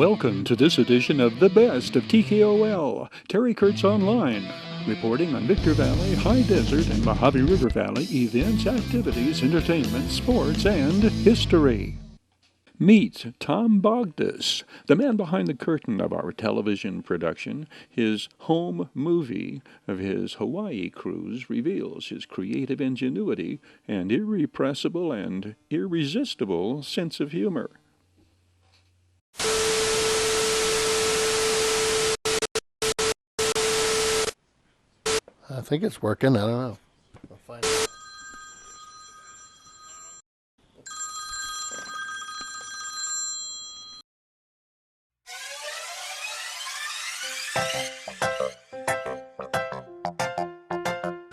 Welcome to this edition of The Best of TKOL, Terry Kurtz Online, reporting on Victor Valley, High Desert, and Mojave River Valley events, activities, entertainment, sports, and history. Meet Tom Bogdis, the man behind the curtain of our television production. His home movie of his Hawaii cruise reveals his creative ingenuity and irrepressible and irresistible sense of humor. I think it's working. I don't know. We'll find out.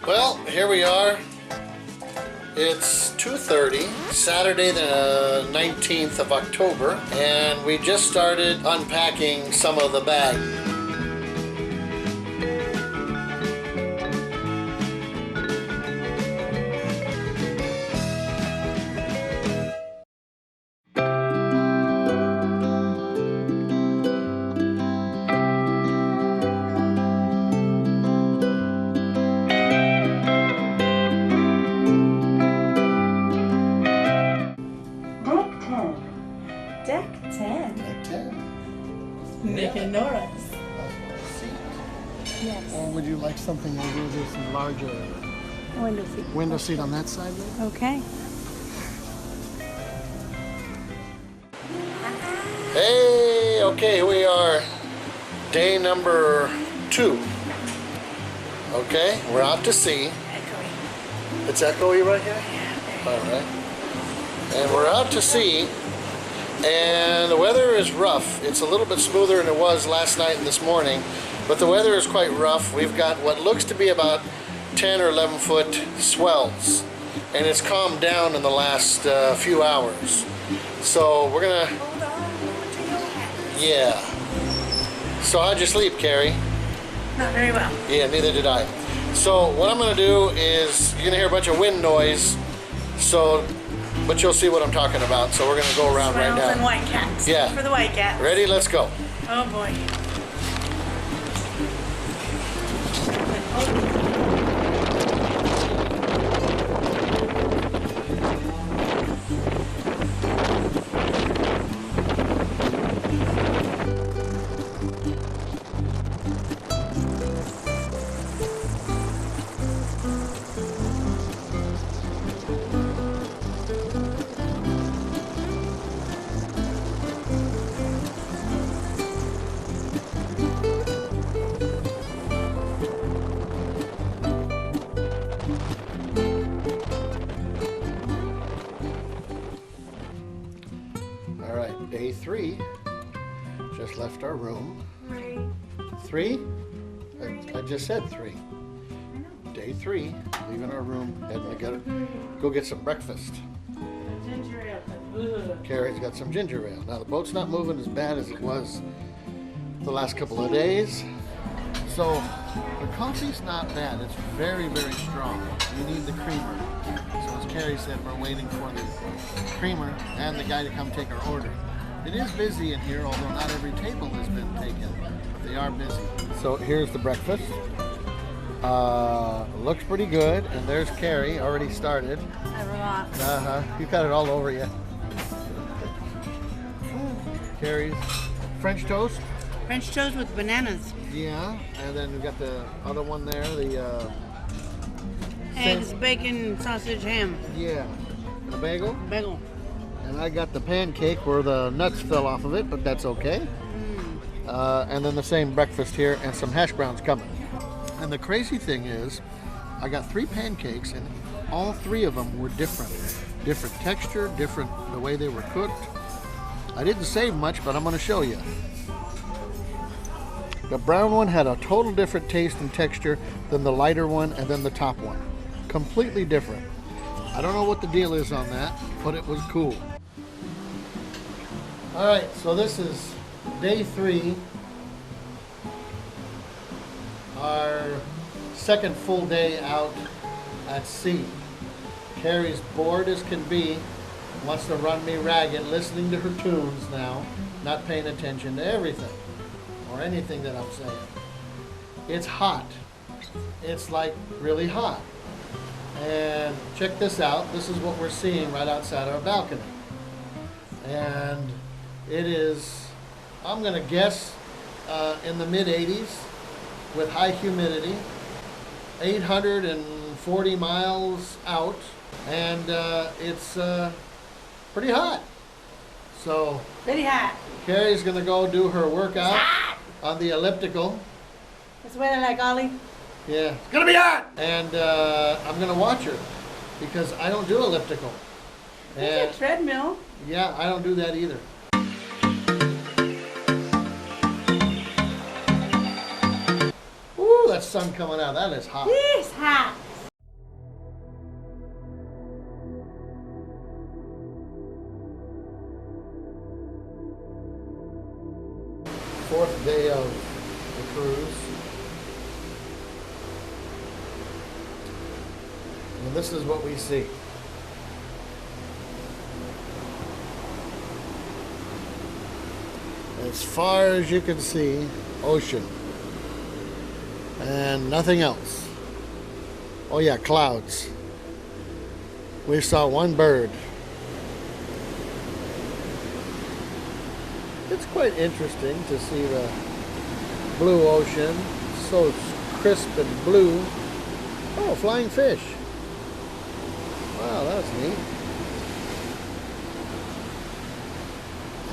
Well, here we are. It's 2:30, Saturday the 19th of October, and we just started unpacking some of the bag. Deck 10. Deck 10. Making noise. Yes. Or would you like something a little bit larger? Window seat. Window seat on that side there? Okay. Hey, okay, here we are. Day number 2. Okay, we're out to sea. Echoey. It's echoey right here? Alright. And we're out to sea. And the weather is rough. It's a little bit smoother than it was last night and this morning, but the weather is quite rough. We've got what looks to be about 10 or 11 foot swells, and it's calmed down in the last few hours. So we're gonna, yeah. So how'd you sleep, Carrie? Not very well. Yeah, neither did I. So what I'm gonna do is, you're gonna hear a bunch of wind noise, but you'll see what I'm talking about. So we're gonna go around right now. Swells and white cats. Yeah. For the white cats. Ready? Let's go. Oh boy. Day 3, just left our room. 3? I just said 3. Day 3, leaving our room, heading to go get some breakfast. Ginger ale. Carrie's got some ginger ale. Now the boat's not moving as bad as it was the last couple of days. So the coffee's not bad. It's very, very strong. You need the creamer. So as Carrie said, we're waiting for the creamer and the guy to come take our order. It is busy in here, although not every table has been taken, but they are busy. So here's the breakfast. Looks pretty good, and there's Carrie, already started. I relaxed. You've got it all over you. Carrie's French toast. French toast with bananas. Yeah, and then we've got the other one there, the Eggs, bacon, sausage, ham. yeah, and a bagel. Bagel. And I got the pancake where the nuts fell off of it, but that's okay. And then the same breakfast here and some hash browns coming. And the crazy thing is, I got 3 pancakes and all 3 of them were different. Different texture, different the way they were cooked. I didn't save much, but I'm going to show you. The brown one had a total different taste and texture than the lighter one and then the top one. Completely different. I don't know what the deal is on that, but it was cool. Alright, so this is day 3. Our second full day out at sea. Carrie's bored as can be, wants to run me ragged, listening to her tunes now. not paying attention to everything or anything that I'm saying. It's hot. It's like really hot. And check this out. This is what we're seeing right outside our balcony. And it is, I'm going to guess, in the mid-80s with high humidity, 840 miles out, and it's pretty hot. So Pretty hot. Carrie's going to go do her workout on the elliptical. It's weather like Ollie. Yeah, it's going to be hot! And I'm going to watch her because I don't do elliptical. There's a treadmill. Yeah, I don't do that either. Ooh, that sun coming out. That is hot. It's hot. Fourth day of the cruise. And this is what we see. As far as you can see, ocean. And nothing else. Oh yeah, clouds. We saw one bird. It's quite interesting to see the blue ocean, so crisp and blue. Oh, flying fish. Wow, that's neat.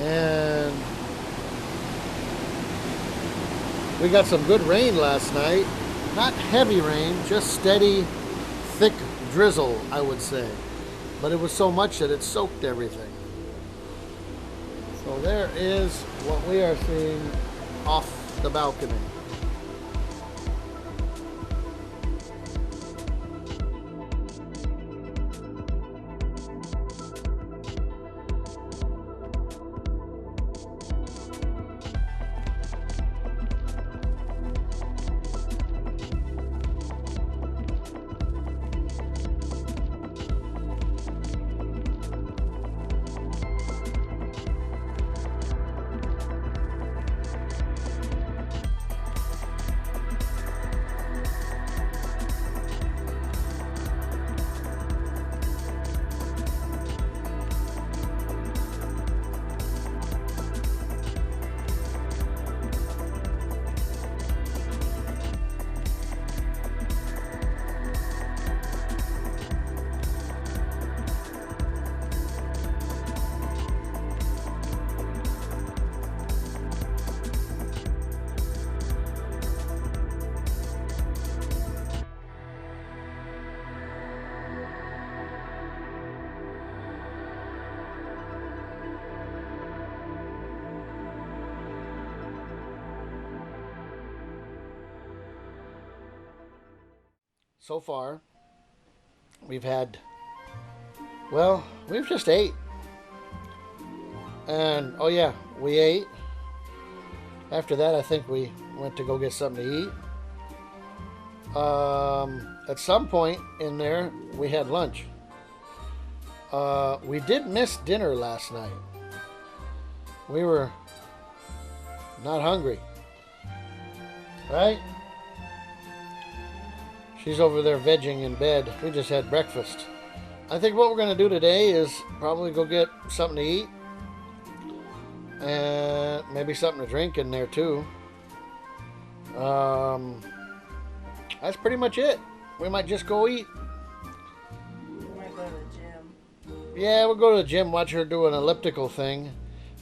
And we got some good rain last night. Not heavy rain, just steady, thick drizzle, I would say. But it was so much that it soaked everything. So there is what we are seeing off the balcony. So far, we've had, well, we've just ate. And, oh yeah, we ate. After that, I think we went to go get something to eat. At some point in there, we had lunch. We did miss dinner last night. We were not hungry. Right? She's over there vegging in bed. We just had breakfast. I think what we're going to do today is probably go get something to eat. And maybe something to drink in there too. That's pretty much it. We might just go eat. We might go to the gym. Yeah, we'll go to the gym, watch her do an elliptical thing.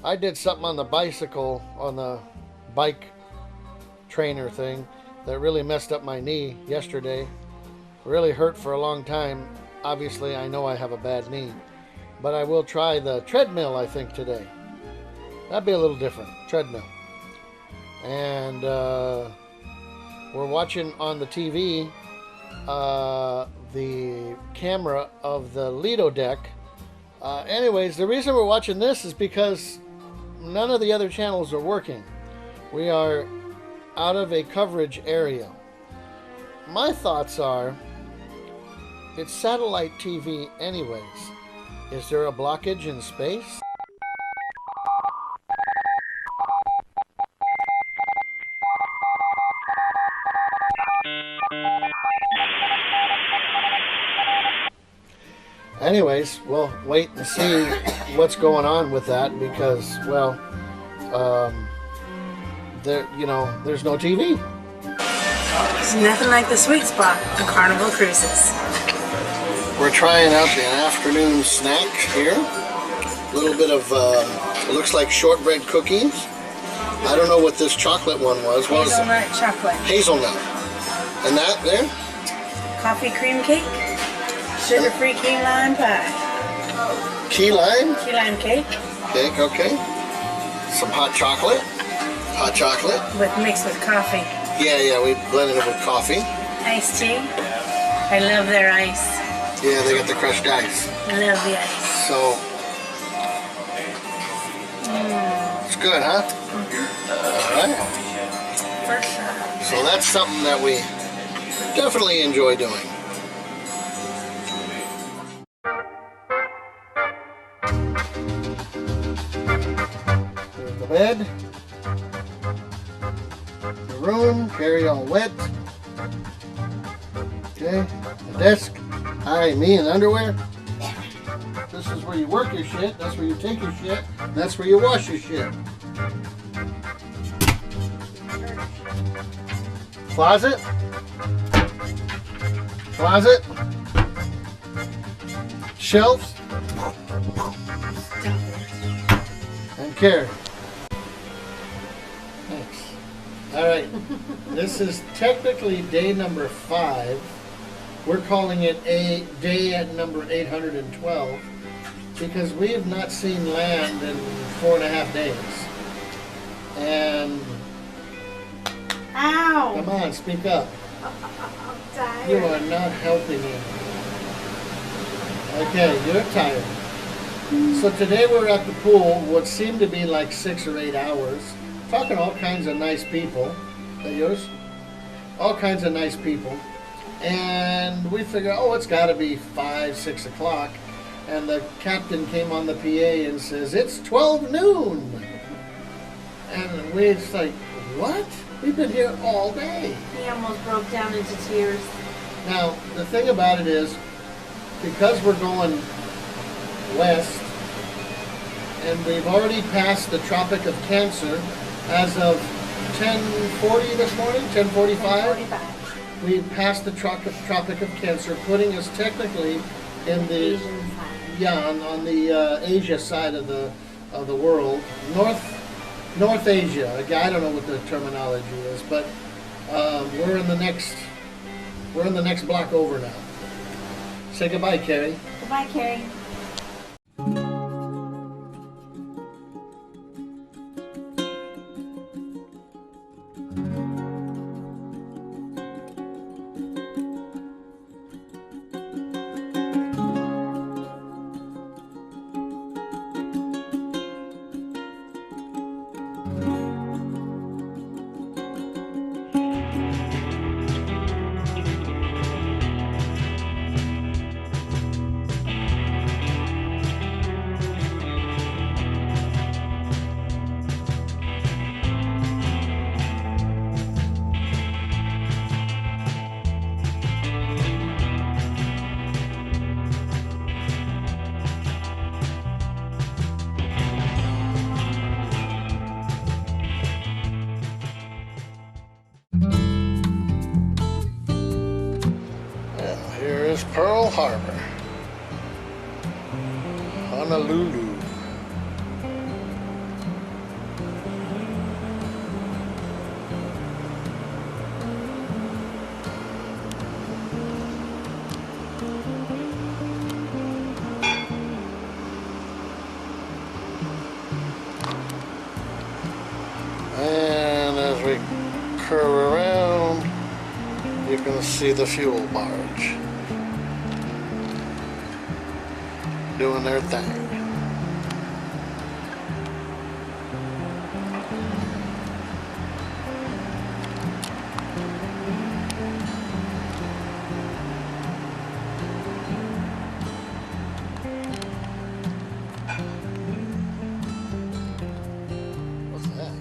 I did something on the bicycle, on the bike trainer thing, that really messed up my knee yesterday. Really hurt for a long time. Obviously, I know I have a bad knee. But I will try the treadmill, I think, today. That'd be a little different. Treadmill. And we're watching on the TV the camera of the Lido deck. Anyways, the reason we're watching this is because none of the other channels are working. We are out of a coverage area. My thoughts are, it's satellite TV anyways. Is there a blockage in space? anyways, we'll wait and see what's going on with that because, well, there's no TV. There's nothing like the sweet spot on Carnival Cruises. We're trying out the afternoon snack here. A little bit of, it looks like shortbread cookies. I don't know what this chocolate one was. What was it? Hazelnut chocolate. Hazelnut. And that there? Coffee cream cake. Sugar-free key lime pie. Key lime? Key lime cake. Cake, okay. Some hot chocolate. Hot chocolate. Mixed with coffee. Yeah, we blended it with coffee. Iced tea. I love their ice. Yeah, they got the crushed ice. I love the ice. So, it's good, huh? Alright. For sure. So that's something that we definitely enjoy doing. There's the bed. The room, Carrie all wet. Okay, the desk. Hi, me in underwear. This is where you work your shit, that's where you take your shit, and that's where you wash your shit. Closet. Closet. Shelves. And Carrie. Thanks. Alright, this is technically day number 5. We're calling it a day at number 812 because we have not seen land in 4.5 days. And Ow! come on, speak up. I'm tired. You are not helping me. Okay, you're tired. So today we're at the pool, what seemed to be like 6 or 8 hours, talking to all kinds of nice people. Is that yours? All kinds of nice people. And we figure, oh, it's got to be 5, 6 o'clock. And the captain came on the PA and says, it's 12 noon. And we're just like, what? We've been here all day. He almost broke down into tears. Now, the thing about it is, because we're going west, and we've already passed the Tropic of Cancer as of 10:40 this morning, 10:45. 45. We passed the Tropic of Cancer, putting us technically in the Asian side. on the Asia side of the world, North Asia. I don't know what the terminology is, but we're in the next block over now. Say goodbye, Carrie. Goodbye, Carrie. Here is Pearl Harbor, Honolulu. And as we curve around, you can see the fuel barge doing their thing. What's that?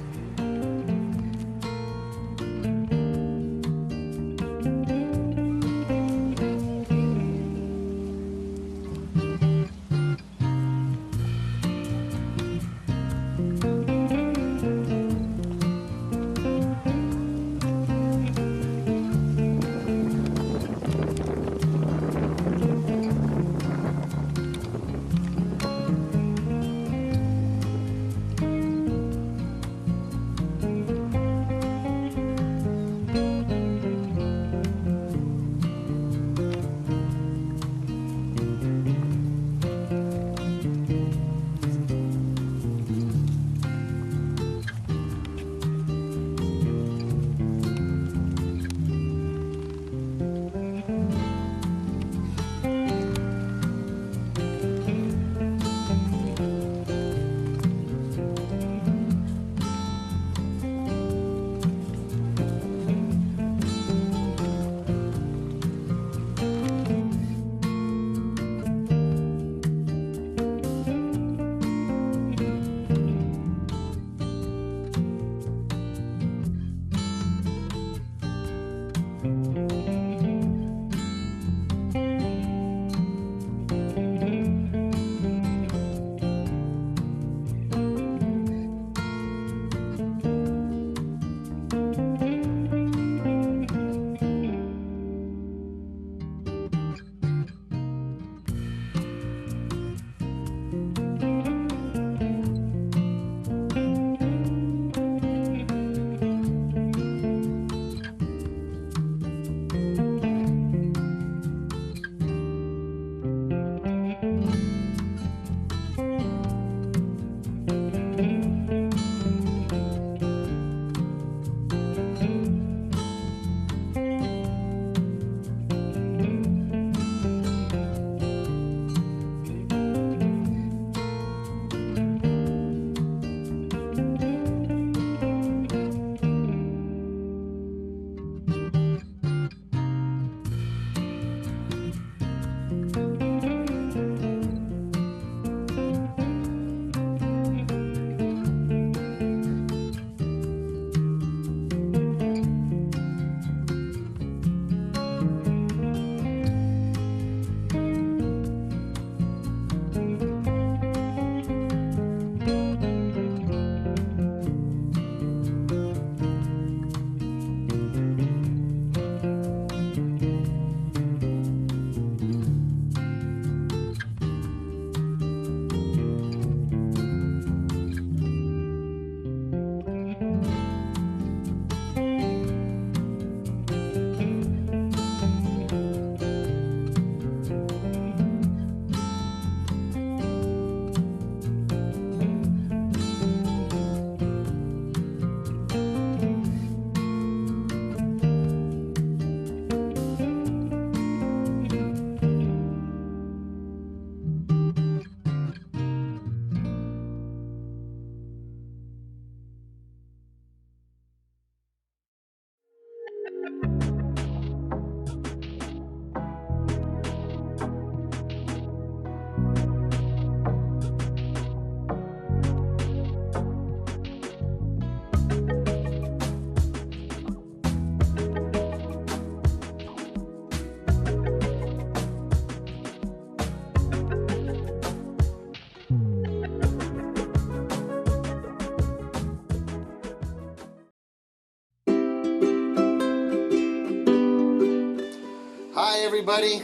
everybody.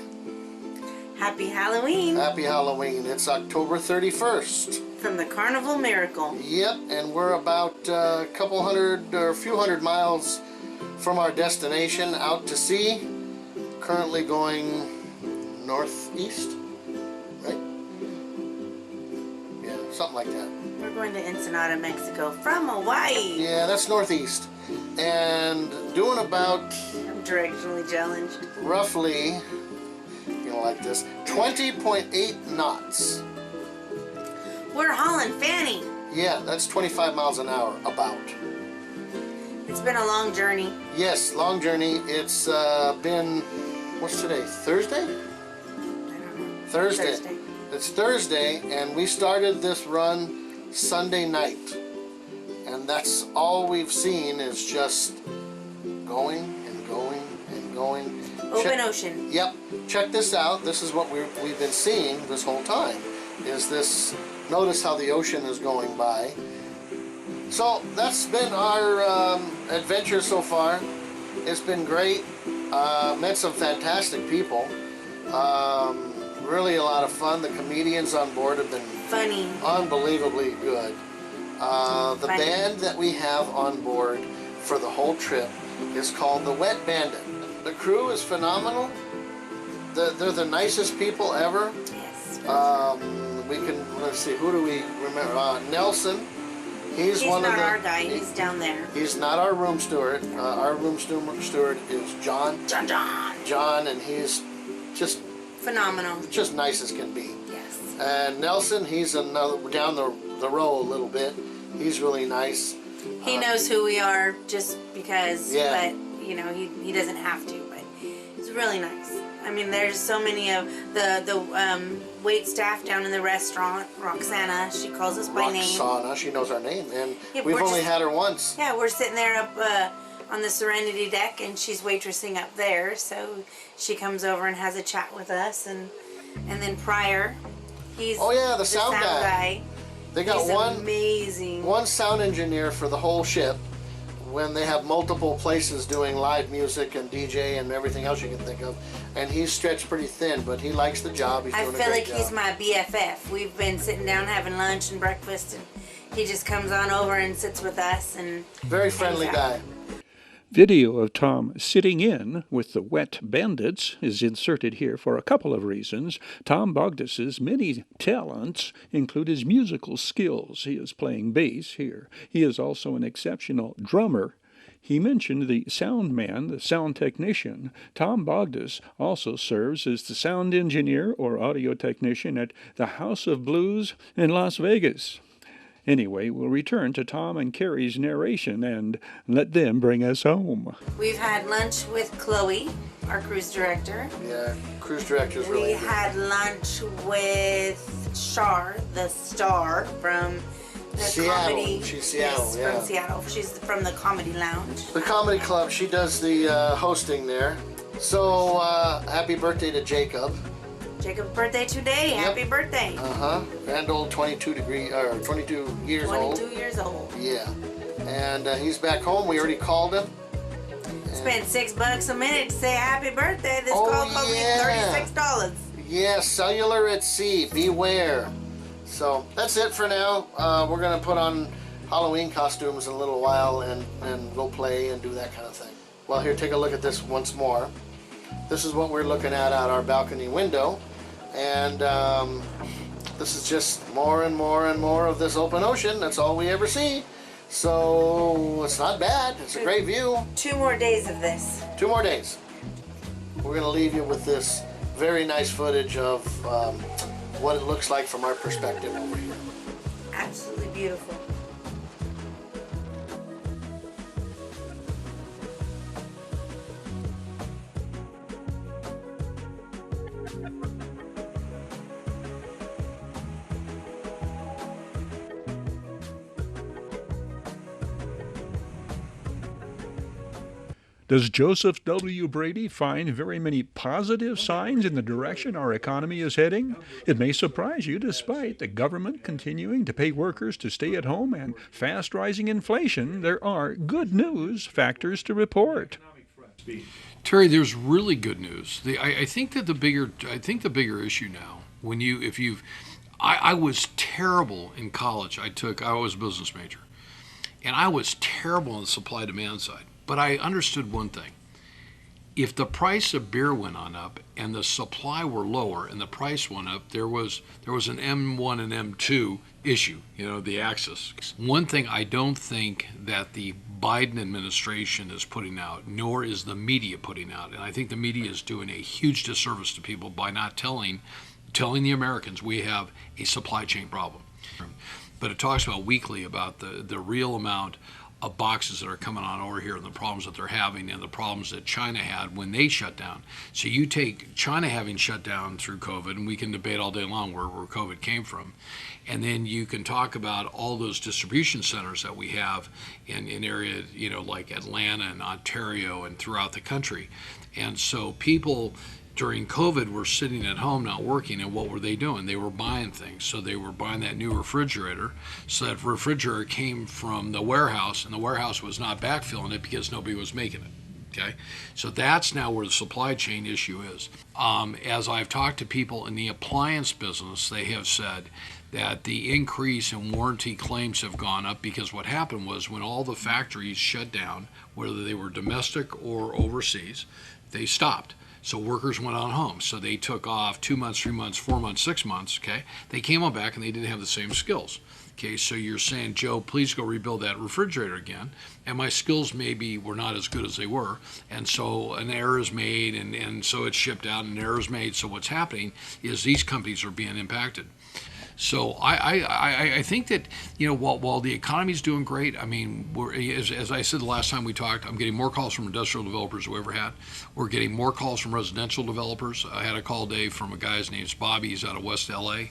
Happy Halloween Happy Halloween. It's October 31st. from the Carnival Miracle. Yep, and we're about a couple hundred or a few hundred miles from our destination out to sea. Currently going northeast, right? Yeah, something like that. We're going to Ensenada, Mexico from Hawaii. Yeah, that's northeast. And doing about I'm directionally challenged. roughly, you know, like this, 20.8 knots. We're hauling Fanny. Yeah, that's 25 miles an hour, about. It's been a long journey. Yes, long journey. It's been, what's today, Thursday? I don't know. Thursday. It's Thursday, and we started this run Sunday night. And that's all we've seen is just going and going and going. Open ocean. Yep. Check this out. This is what we've been seeing this whole time. Is this, notice how the ocean is going by. So that's been our adventure so far. It's been great. Met some fantastic people. Really a lot of fun. The comedians on board have been Funny. unbelievably good. The Funny. band that we have on board for the whole trip is called the Wet Bandit. The crew is phenomenal. They're the nicest people ever. Yes. We can, let's see, who do we remember? Nelson. He's one not of the, our guy. He's down there. He's not our room steward. Our room steward is John. John, and he's just Phenomenal. just nice as can be. Yes. And Nelson, he's another down the row a little bit. He's really nice. He knows who we are just because, Yeah. but you know, he doesn't have to, but he's really nice. I mean, there's so many of the wait staff down in the restaurant. Roxana, she calls us by name. Roxana, she knows our name, and Yeah, we've we're only just- had her once. Yeah, we're sitting there up on the Serenity deck, and she's waitressing up there, so she comes over and has a chat with us, and then Pryor, he's Oh yeah, the sound guy. They got He's one amazing. one sound engineer for the whole ship. When they have multiple places doing live music and DJ and everything else you can think of, and he's stretched pretty thin, but he likes the job. He's I doing a feel great like job. he's my BFF. We've been sitting down having lunch and breakfast, and he just comes on over and sits with us. And Very friendly hangs out. guy. Video of Tom sitting in with the Wet Bandits is inserted here for a couple of reasons. Tom Bogdis's many talents include his musical skills. He is playing bass here. He is also an exceptional drummer. He mentioned the sound man, the sound technician. Tom Bogdis also serves as the sound engineer or audio technician at the House of Blues in Las Vegas. Anyway, we'll return to Tom and Carrie's narration and let them bring us home. We've had lunch with Chloe, our cruise director. Yeah, cruise director's really We good. had lunch with Shar, the star from the Seattle. comedy. She's Seattle, yes, yeah. from Seattle. She's from the Comedy Lounge. The comedy club, she does the hosting there. So, happy birthday to Jacob. Jacob's birthday today. Yep. Happy birthday. Grand old 22 years old. 22 years old. Yeah. And he's back home. We already called him. Spent $6 a minute to say happy birthday. This Oh, call cost me yeah. $36. Yeah, cellular at sea. Beware. So, that's it for now. We're going to put on Halloween costumes in a little while and go play and do that kind of thing. Well, here, take a look at this once more. This is what we're looking at out our balcony window. And this is just more and more and more of this open ocean. That's all we ever see. So it's not bad. It's a great view. 2 more days of this. 2 more days. We're going to leave you with this very nice footage of what it looks like from our perspective over here. Absolutely beautiful. Does Joseph W. Brady find very many positive signs in the direction our economy is heading? It may surprise you despite the government continuing to pay workers to stay at home and fast rising inflation, there are good news factors to report. Terry, there's really good news. I think that the bigger issue now, I was terrible in college. I was a business major, and I was terrible on the supply demand side. But I understood one thing: if the price of beer went on up and the supply were lower and the price went up, there was an M1 and M2 issue, the axis. One thing I don't think that the Biden administration is putting out, nor is the media putting out, and I think the media is doing a huge disservice to people by not telling the Americans we have a supply chain problem. But it talks about weekly about the real amount of boxes that are coming on over here and the problems that they're having and the problems that China had when they shut down. So you take China having shut down through COVID, and we can debate all day long where COVID came from. And then you can talk about all those distribution centers that we have in areas, like Atlanta and Ontario and throughout the country. And so people during COVID were sitting at home not working, and what were they doing? They were buying things. So they were buying that new refrigerator. So that refrigerator came from the warehouse, and the warehouse was not backfilling it because nobody was making it. Okay, so that's now where the supply chain issue is. As I've talked to people in the appliance business, they have said that the increase in warranty claims have gone up because what happened was when all the factories shut down, whether they were domestic or overseas, they stopped. So workers went on home. So they took off 2 months, 3 months, 4 months, 6 months. Okay, they came on back and they didn't have the same skills. Okay, so you're saying, Joe, please go rebuild that refrigerator again. And my skills maybe were not as good as they were. And so an error is made, and so it's shipped out, and an error is made. So what's happening is these companies are being impacted. So I think that, while the economy's doing great, I mean, as I said the last time we talked, I'm getting more calls from industrial developers than we ever had. We're getting more calls from residential developers. I had a call today from a guy, his name's Bobby, he's out of West LA.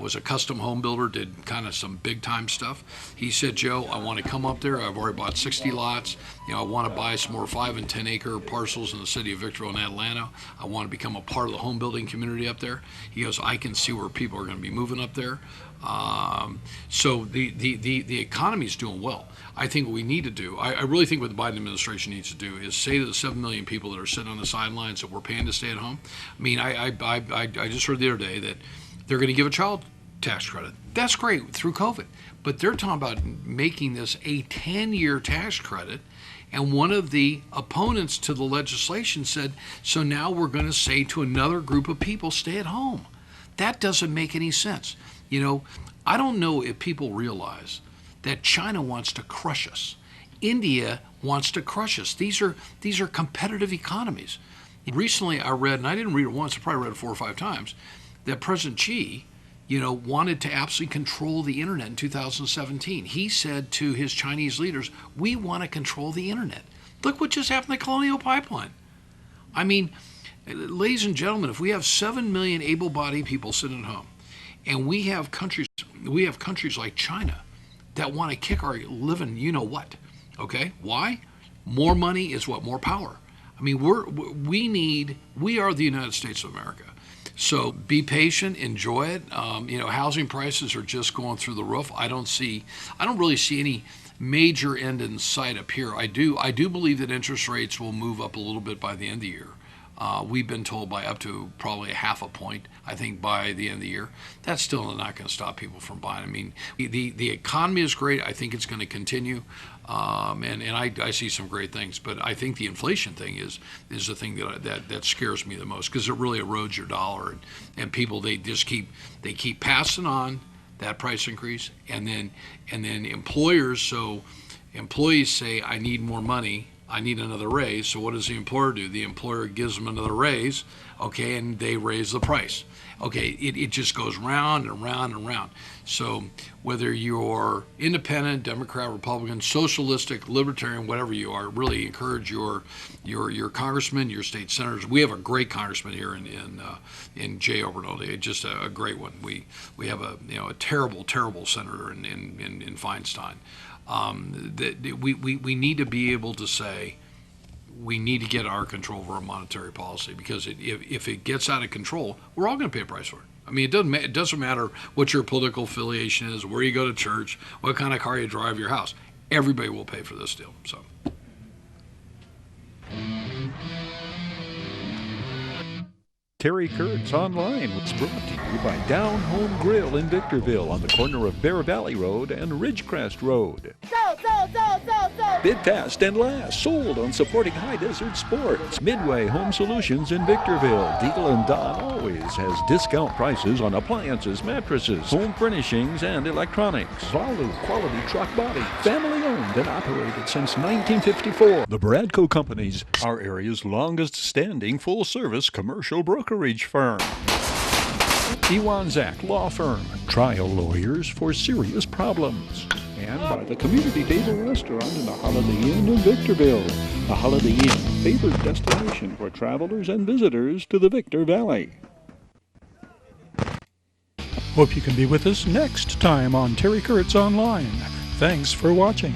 Was a custom home builder, did kind of some big time stuff. He said, Joe, I want to come up there. I've already bought 60 lots. I want to buy some more 5 and 10 acre parcels in the city of Victorville and Atlanta. I want to become a part of the home building community up there. He goes, I can see where people are going to be moving up there. So the economy's doing well. I think what we need to do, I really think what the Biden administration needs to do is say to the 7 million people that are sitting on the sidelines that we're paying to stay at home. I mean, I just heard the other day that they're going to give a child tax credit. That's great through COVID. But they're talking about making this a 10-year tax credit. And one of the opponents to the legislation said, so now we're going to say to another group of people, stay at home. That doesn't make any sense. I don't know if people realize that China wants to crush us. India wants to crush us. These are competitive economies. Recently I read, and I didn't read it once, I probably read it 4 or 5 times, that President Xi, wanted to absolutely control the internet in 2017. He said to his Chinese leaders, we want to control the internet. Look what just happened to the Colonial Pipeline. I mean, ladies and gentlemen, if we have 7 million able-bodied people sitting at home, and we have countries like China that want to kick our living, what, okay? Why? More money is what? More power. I mean, we are the United States of America. So be patient, enjoy it. Housing prices are just going through the roof. I don't really see any major end in sight up here. I do believe that interest rates will move up a little bit by the end of the year. We've been told by up to probably a 0.5 point, I think, by the end of the year. That's still not going to stop people from buying. I mean, the economy is great. I think it's going to continue. And I see some great things, but I think the inflation thing is the thing that scares me the most, because it really erodes your dollar, and people they keep passing on that price increase, and then employers say, I need more money, I need another raise. So what does the employer do? The employer gives them another raise, okay, and they raise the price. Okay, it just goes round and round and round. So whether you're independent, Democrat, Republican, socialistic, libertarian, whatever you are, really encourage your congressmen, your state senators. We have a great congressman here in Jay Obernold, just a great one. We have a terrible senator in Feinstein. We need to be able to say, we need to get our control over our monetary policy, because if it gets out of control, we're all going to pay a price for it. I mean, it doesn't matter what your political affiliation is, where you go to church, what kind of car you drive, your house. Everybody will pay for this deal. So. Terry Kurtz Online was brought to you by Down Home Grill in Victorville on the corner of Bear Valley Road and Ridgecrest Road. Bid fast and last, sold on supporting high desert sports. Midway Home Solutions in Victorville. Deagle and Don always has discount prices on appliances, mattresses, home furnishings, and electronics. Valu Quality Truck Body. Family owned and operated since 1954. The Bradco Companies, our area's longest standing full service commercial brokerage firm. Ewanzak Law Firm, trial lawyers for serious problems. And by the Community Table Restaurant in the Holiday Inn in Victorville. The Holiday Inn, favored destination for travelers and visitors to the Victor Valley. Hope you can be with us next time on Terry Kurtz Online. Thanks for watching.